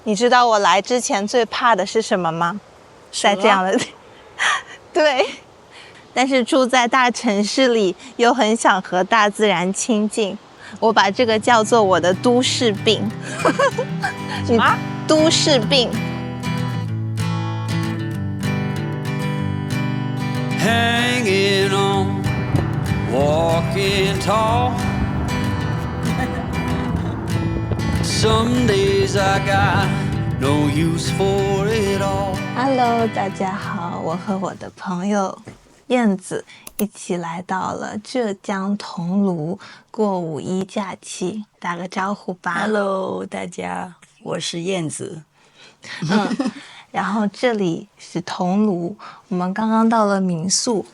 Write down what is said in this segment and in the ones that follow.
你知道我来之前最怕的是什么吗？在这样的对，但是住在大城市里又很想和大自然亲近，我把这个叫做我的都市病。什么？都市病。Hanging on, walking tall. Some days I got no use for it all. Hello， 大家好，我和我的朋友燕子一起来到了浙江桐庐过五一假期，打个招呼吧。Hello， 大家，我是燕子。然后这里是桐庐，我们刚刚到了民宿。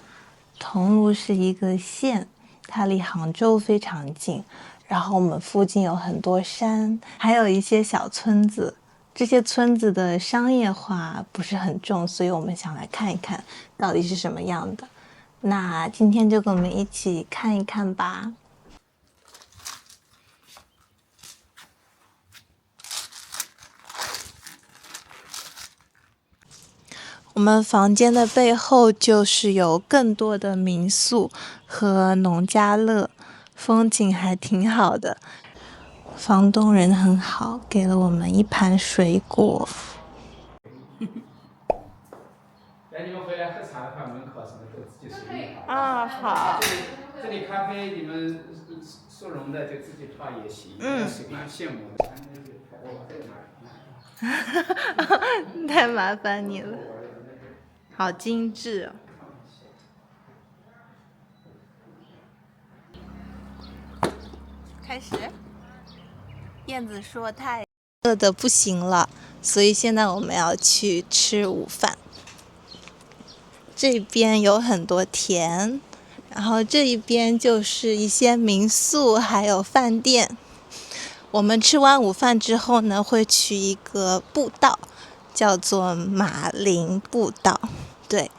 桐庐是一个县，它离杭州非常近。然后我们附近有很多山，还有一些小村子。这些村子的商业化不是很重，所以我们想来看一看到底是什么样的。那今天就跟我们一起看一看吧。我们房间的背后就是有更多的民宿和农家乐，风景还挺好的。房东人很好，给了我们一盘水果。那你们回来喝茶的话，门口什么都自己随意泡。啊，好。这里咖啡你们速溶的就自己泡也行，随便羡慕。太麻烦你了，好精致哦。开始。燕子说太饿的不行了，所以现在我们要去吃午饭。这边有很多田，然后这一边就是一些民宿还有饭店。我们吃完午饭之后呢，会去一个步道，叫做马陵步道。对，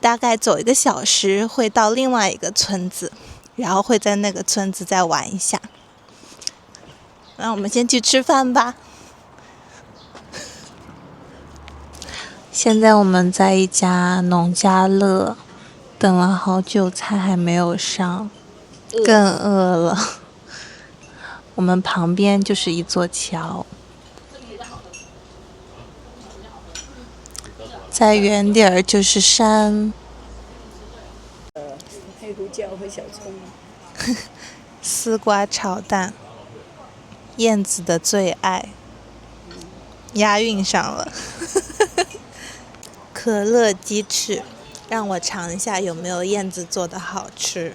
大概走1个小时会到另外一个村子，然后会在那个村子再玩一下。那我们先去吃饭吧。现在我们在一家农家乐，等了好久菜还没有上，更饿了。我们旁边就是一座桥，再远点儿就是山。黑胡椒和小葱。丝瓜炒蛋，燕子的最爱，押韵上了。可乐鸡翅，让我尝一下有没有燕子做的好吃。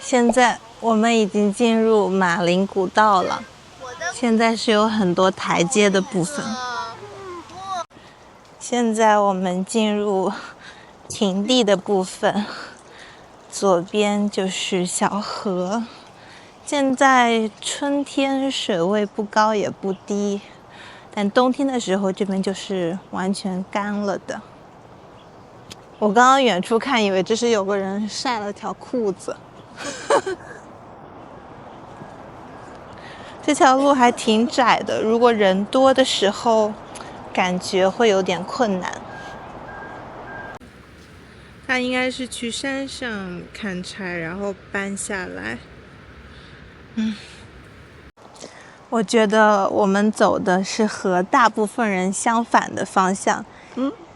现在我们已经进入马陵古道了，现在是有很多台阶的部分。现在我们进入平地的部分，左边就是小河。现在春天水位不高也不低，但冬天的时候这边就是完全干了的。我刚刚远处看以为这是有个人晒了条裤子。这条路还挺窄的，如果人多的时候感觉会有点困难。他应该是去山上砍柴然后搬下来。我觉得我们走的是和大部分人相反的方向。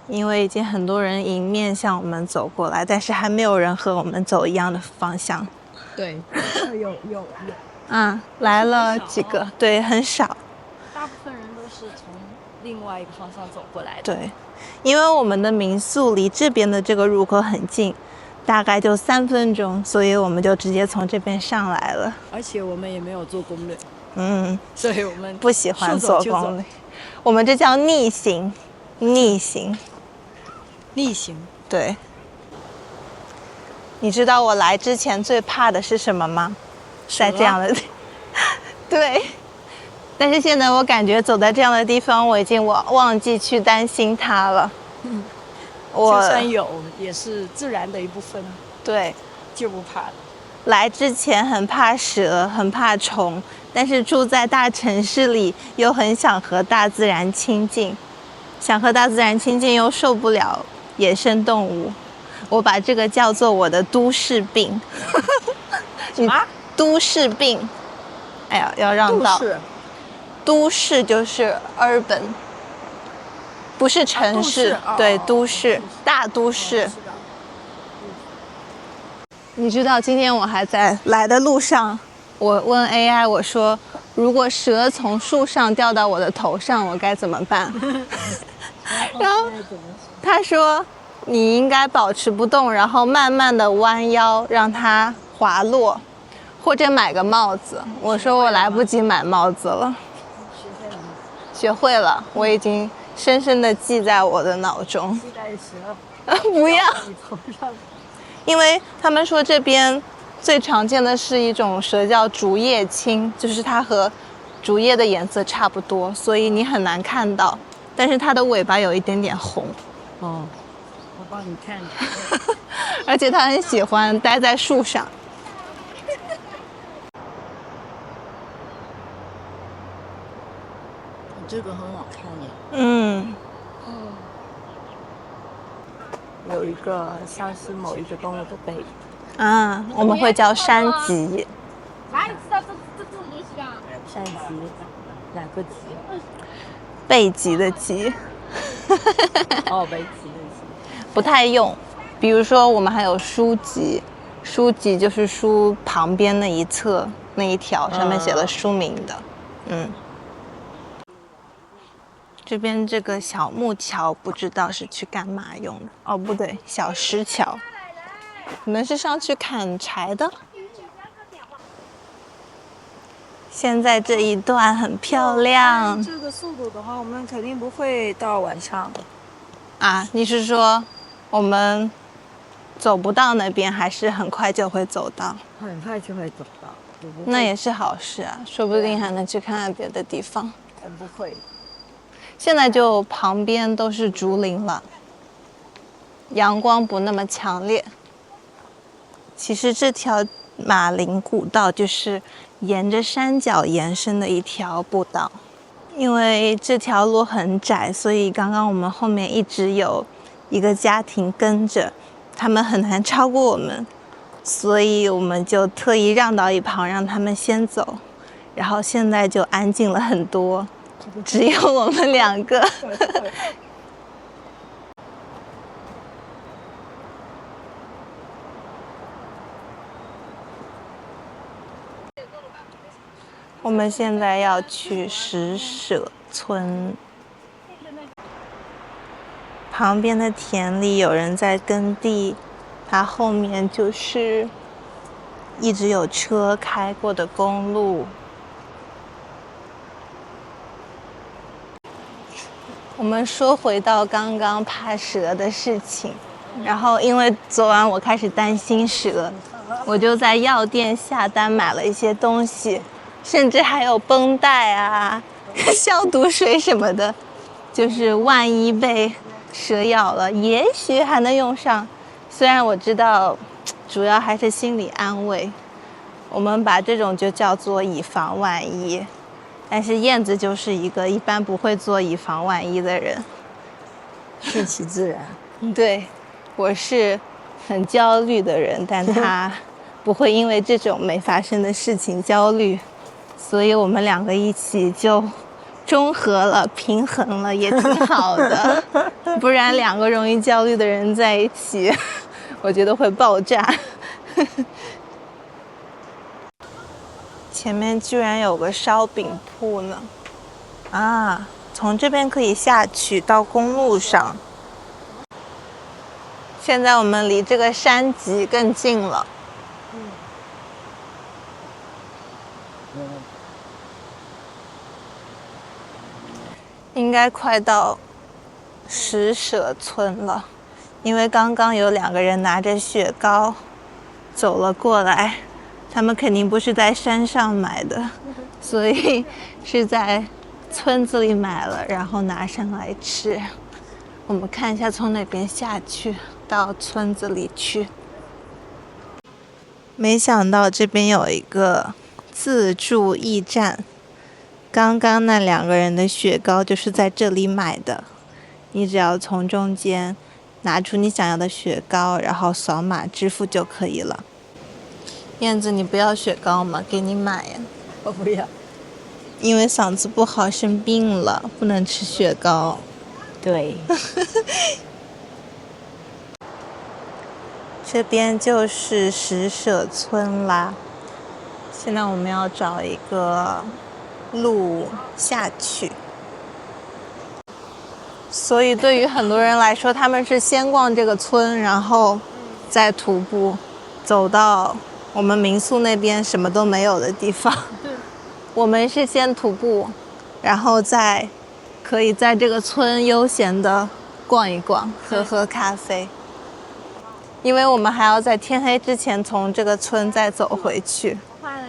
因为已经很多人迎面向我们走过来，但是还没有人和我们走一样的方向。对，有。来了几个，对，很少。大部分人都是从另外一个方向走过来的。对，因为我们的民宿离这边的这个入口很近，大概就3分钟，所以我们就直接从这边上来了。而且我们也没有做攻略。所以我们不喜欢做攻略，我们这叫逆行。对。你知道我来之前最怕的是什么吗？在这样的对。但是现在我感觉走在这样的地方，我已经忘记去担心它了。就算有，也是自然的一部分。对，就不怕了。来之前很怕蛇，很怕虫，但是住在大城市里又很想和大自然亲近，想和大自然亲近又受不了野生动物。我把这个叫做我的都市病。什么？都市病。哎呀，要让道。都市就是 urban， 不是城市，对，都市，大都市。你知道今天我还在来的路上，我问 AI 我说，如果蛇从树上掉到我的头上，我该怎么办？然后他说你应该保持不动，然后慢慢的弯腰让它滑落，或者买个帽子。我说我来不及买帽子了。学会了，我已经深深的记在我的脑中。期待蛇不要，你头上。因为他们说这边最常见的是一种蛇叫竹叶青，就是它和竹叶的颜色差不多，所以你很难看到。但是它的尾巴有一点点红。哦，我帮你看。而且它很喜欢待在树上。这个很好看耶。嗯。有一个像是某一个动物的背。啊，我们会叫山脊。山脊，哪个脊？背脊的脊。哦，背脊的脊。不太用。比如说我们还有书籍，书籍就是书旁边那一侧那一条上面写了书名的。这边这个小木桥不知道是去干嘛用的。哦，不对，小石桥。你们是上去砍柴的？现在这一段很漂亮。这个速度的话，我们肯定不会到晚上。啊，你是说我们走不到那边，还是很快就会走到？很快就会走到。那也是好事啊，说不定还能去看看别的地方。不会。现在就旁边都是竹林了，阳光不那么强烈。其实这条马林古道就是沿着山脚延伸的一条步道，因为这条路很窄，所以刚刚我们后面一直有一个家庭跟着，他们很难超过我们，所以我们就特意让到一旁让他们先走，然后现在就安静了很多，只有我们两个。我们现在要去石舍村，旁边的田里有人在耕地，它后面就是一直有车开过的公路。我们说回到刚刚怕蛇的事情，然后因为昨晚我开始担心蛇，我就在药店下单买了一些东西，甚至还有绷带啊、消毒水什么的，就是万一被蛇咬了，也许还能用上。虽然我知道，主要还是心理安慰。我们把这种就叫做以防万一。但是燕子就是一个一般不会做以防万一的人，顺其自然。对，我是很焦虑的人，但他不会因为这种没发生的事情焦虑，所以我们两个一起就中和了、平衡了，也挺好的。不然两个容易焦虑的人在一起，我觉得会爆炸。前面居然有个烧饼铺呢！啊，从这边可以下去到公路上。现在我们离这个山脊更近了。应该快到石舍村了，因为刚刚有两个人拿着雪糕走了过来。他们肯定不是在山上买的，所以是在村子里买了，然后拿上来吃。我们看一下从哪边下去到村子里去。没想到这边有一个自助驿站。刚刚那2个人的雪糕就是在这里买的，你只要从中间拿出你想要的雪糕，然后扫码支付就可以了。燕子，你不要雪糕吗？给你买呀。我不要。因为嗓子不好生病了，不能吃雪糕。对。这边就是石舍村啦。现在我们要找一个路下去。所以对于很多人来说，他们是先逛这个村，然后再徒步走到我们民宿那边什么都没有的地方。我们是先徒步，然后再可以在这个村悠闲的逛一逛，喝喝咖啡。因为我们还要在天黑之前从这个村再走回去。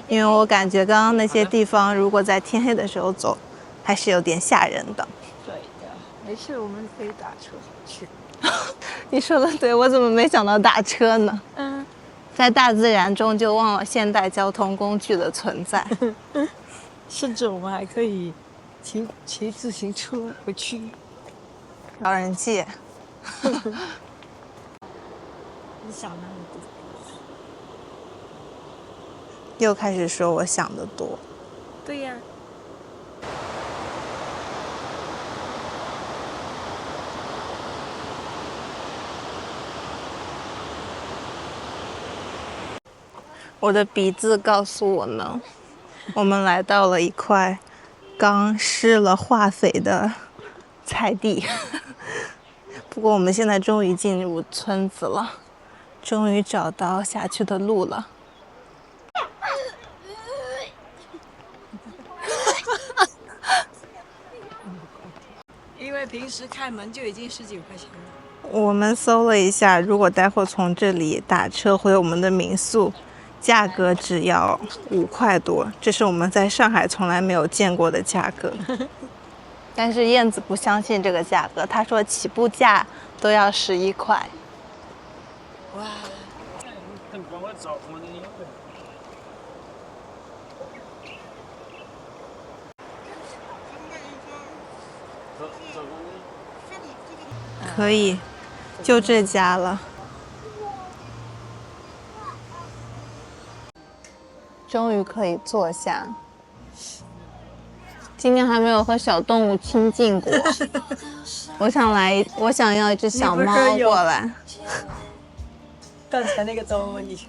因为我感觉刚刚那些地方如果在天黑的时候走，还是有点吓人的。对的，没事，我们可以打车去。你说的对，我怎么没想到打车呢？在大自然中就忘了现代交通工具的存在。甚至我们还可以骑自行车回去。找人借。你想那么多。又开始说我想得多。对呀。我的鼻子告诉我们，我们来到了一块刚施了化肥的菜地。不过我们现在终于进入村子了，终于找到下去的路了。因为平时开门就已经10几块钱了。我们搜了一下，如果待会从这里打车回我们的民宿，价格只要5块多，这是我们在上海从来没有见过的价格。但是燕子不相信这个价格，她说起步价都要11块。哇！可以，就这家了。终于可以坐下。今天还没有和小动物亲近过。我想要一只小猫过来。刚才那个周问你。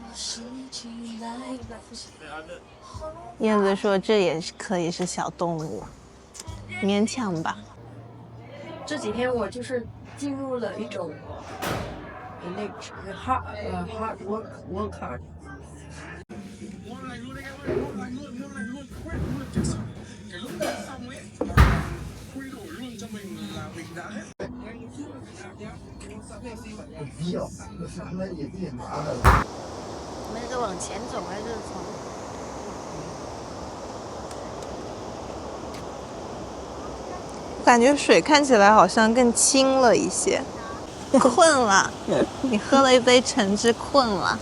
燕子说这也是可以是小动物，勉强吧。这几天我就是进入了一种那个 hard work hard。我们是往前走还是从？感觉水看起来好像更清了一些。困了，你喝了一杯橙汁困了。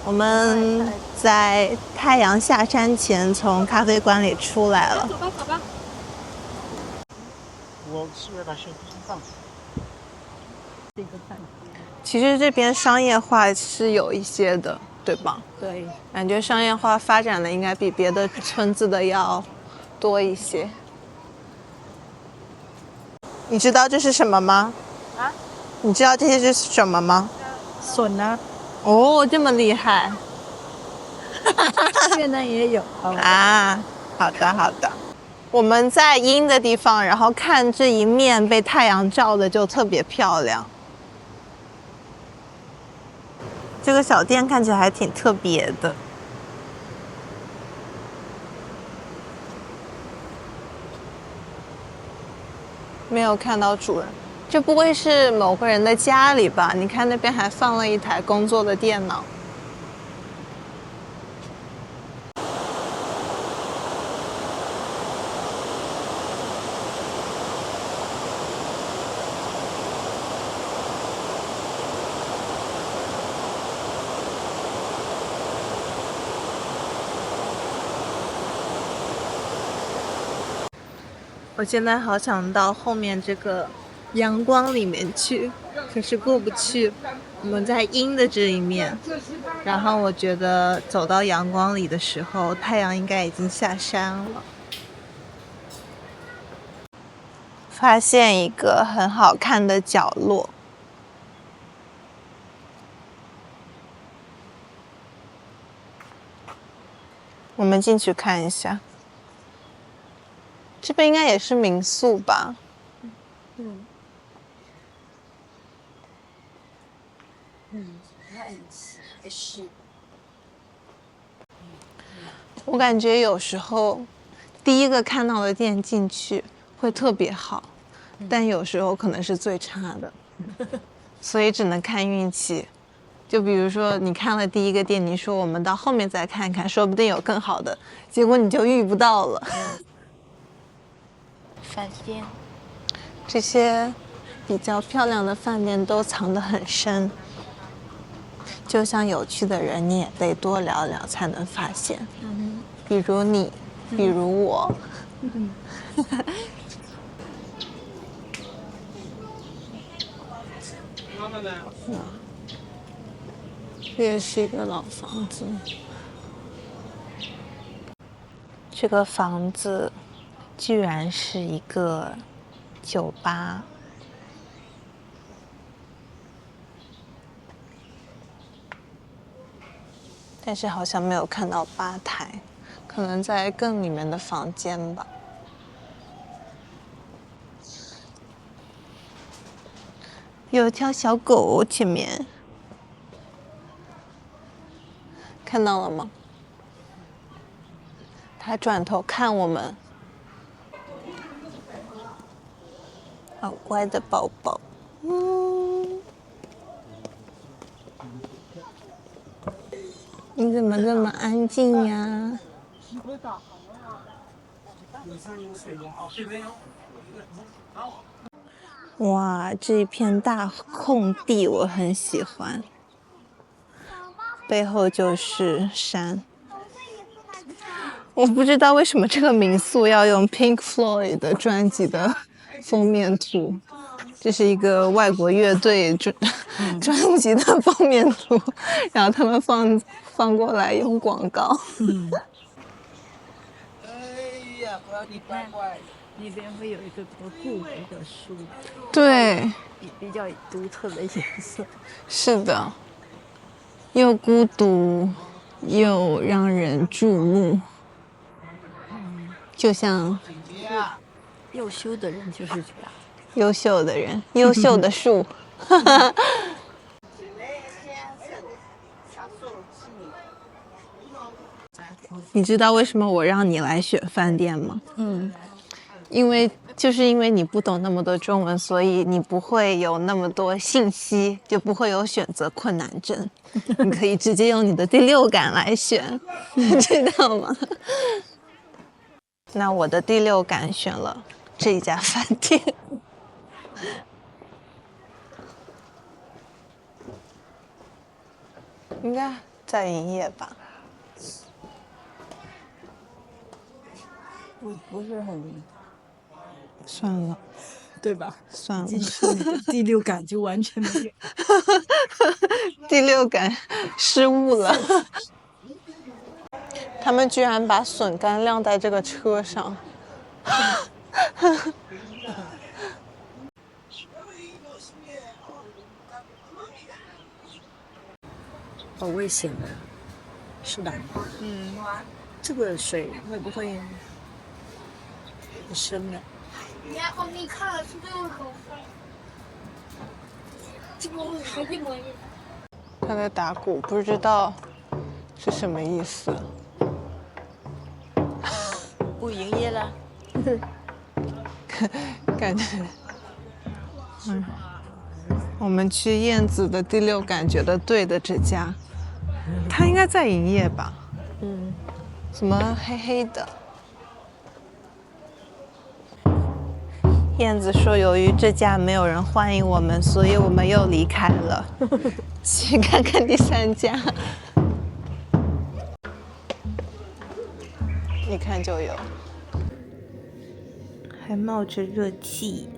我们在太阳下山前从咖啡馆里出来了。走吧，走吧。我是为了先放。其实这边商业化是有一些的，对吧？对，感觉商业化发展的应该比别的村子的要多一些。你知道这是什么吗？啊？你知道这些是什么吗？笋啊。哦，这么厉害。越南也有。啊，好的好的。我们在阴的地方，然后看这一面被太阳照的就特别漂亮。这个小店看起来还挺特别的。没有看到主人，这不会是某个人的家里吧？你看那边还放了一台工作的电脑。我现在好想到后面这个阳光里面去，可是过不去。我们在阴的这一面，然后我觉得走到阳光里的时候，太阳应该已经下山了。发现一个很好看的角落。我们进去看一下。这边应该也是民宿吧？还是我感觉有时候第一个看到的店进去会特别好，但有时候可能是最差的，所以只能看运气。就比如说你看了第一个店，你说我们到后面再看看，说不定有更好的，结果你就遇不到了。饭店，这些比较漂亮的饭店都藏得很深，就像有趣的人，你也得多聊聊才能发现。比如你，比如我。这也是一个老房子。这个房子居然是一个酒吧。但是好像没有看到吧台，可能在更里面的房间吧。有条小狗，前面看到了吗？它转头看我们，好乖的宝宝。你怎么这么安静呀？哇，这一片大空地我很喜欢，背后就是山。我不知道为什么这个民宿要用 Pink Floyd 的专辑的封面图，这是一个外国乐队专辑的封面图，然后他们放过来用广告。哎呀，不要你乖乖。那边会有一个多固执的树，对，比较独特的颜色。是的，又孤独又让人注目，就像优秀的人就是这样。优秀的人，优秀的树。你知道为什么我让你来选饭店吗？因为你不懂那么多中文，所以你不会有那么多信息，就不会有选择困难症。你可以直接用你的第六感来选，知道吗？那我的第六感选了这一家饭店。应该在营业吧？不是很，算了，对吧？算了，第六感就完全没有。第六感失误了。他们居然把笋干晾在这个车上。好危险的，是吧？这个水会不会很深呢？然后你看了是这个口风，这个还一模一样。他在打鼓，不知道是什么意思。不营业了。感觉，我们去燕子的第六感觉得对的这家，它应该在营业吧？怎么黑黑的？燕子说，由于这家没有人欢迎我们，所以我们又离开了，去看看第三家。一看就有，还冒着热气。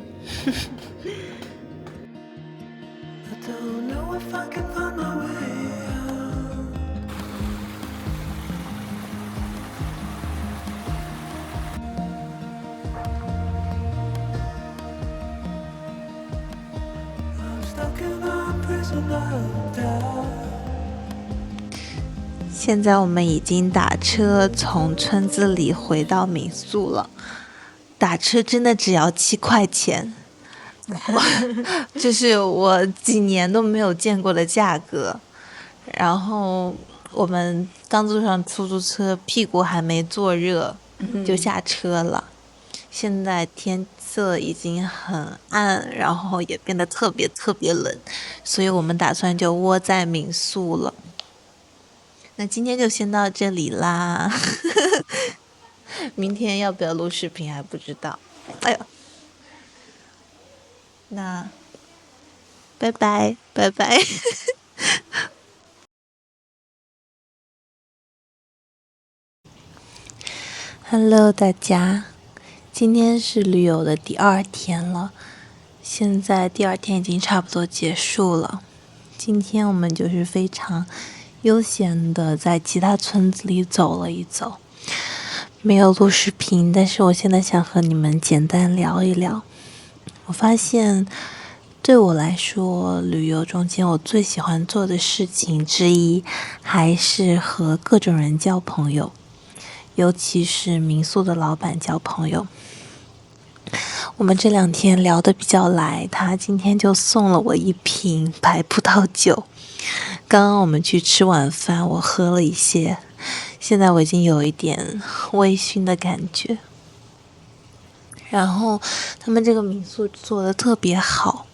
现在我们已经打车从村子里回到民宿了，打车真的只要7块钱，这是我几年都没有见过的价格。然后我们刚坐上出租车，屁股还没坐热就下车了。现在天色已经很暗，然后也变得特别特别冷，所以我们打算就窝在民宿了。那今天就先到这里啦，明天要不要录视频还不知道。哎呦，那拜拜拜拜。Hello， 大家，今天是旅游的第2天了，现在第2天已经差不多结束了。今天我们就是非常悠闲的在其他村子里走了一走，没有录视频，但是我现在想和你们简单聊一聊。我发现对我来说，旅游中间我最喜欢做的事情之一还是和各种人交朋友，尤其是民宿的老板交朋友。我们这2天聊得比较来，他今天就送了我1瓶白葡萄酒。刚刚我们去吃晚饭，我喝了一些，现在我已经有一点微醺的感觉。然后他们这个民宿做得特别好，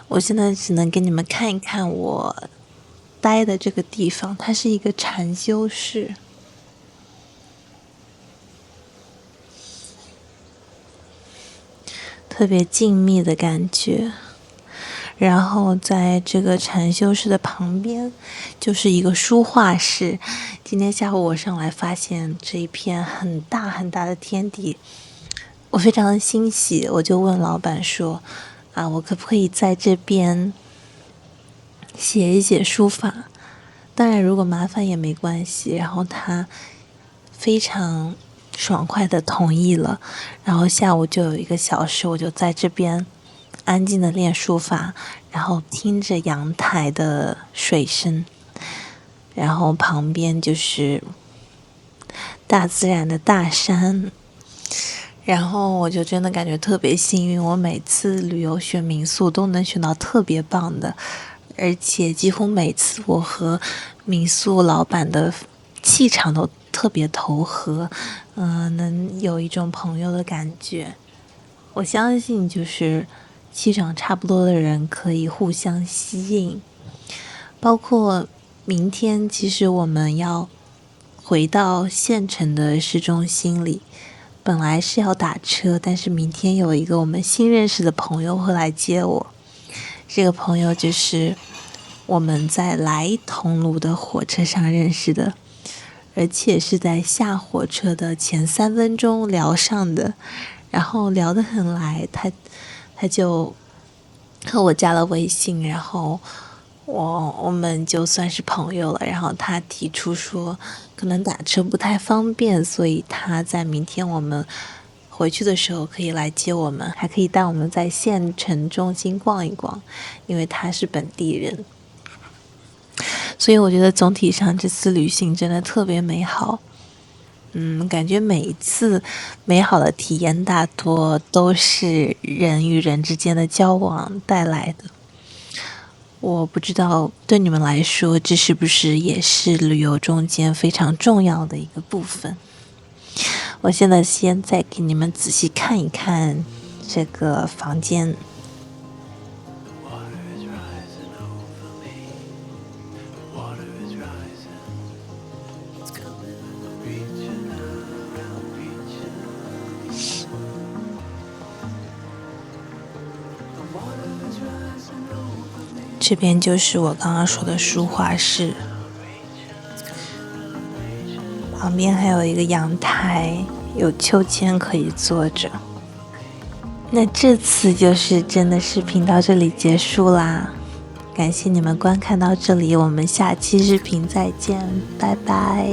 我现在只能给你们看一看我待的这个地方，它是一个禅修室。特别静谧的感觉，然后在这个禅修室的旁边就是一个书画室。今天下午我上来发现这一片很大很大的天地，我非常的欣喜，我就问老板说我可不可以在这边写一写书法，当然如果麻烦也没关系。然后他非常爽快的同意了，然后下午就有1个小时，我就在这边安静的练书法，然后听着阳台的水声，然后旁边就是大自然的大山，然后我就真的感觉特别幸运，我每次旅游选民宿都能选到特别棒的，而且几乎每次我和民宿老板的气场都特别投合，能有一种朋友的感觉。我相信就是气场差不多的人可以互相吸引。包括明天其实我们要回到县城的市中心里，本来是要打车，但是明天有一个我们新认识的朋友会来接我。这个朋友就是我们在来桐庐的火车上认识的，而且是在下火车的前3分钟聊上的，然后聊得很来，他就和我加了微信，然后我们就算是朋友了。然后他提出说可能打车不太方便，所以他在明天我们回去的时候可以来接我们，还可以带我们在县城中心逛一逛，因为他是本地人。所以我觉得总体上这次旅行真的特别美好。感觉每一次美好的体验大多都是人与人之间的交往带来的。我不知道对你们来说这是不是也是旅游中间非常重要的一个部分。我现在先再给你们仔细看一看这个房间。这边就是我刚刚说的书画室，旁边还有一个阳台，有秋千可以坐着。那这次就是真的视频到这里结束啦，感谢你们观看到这里，我们下期视频再见，拜拜。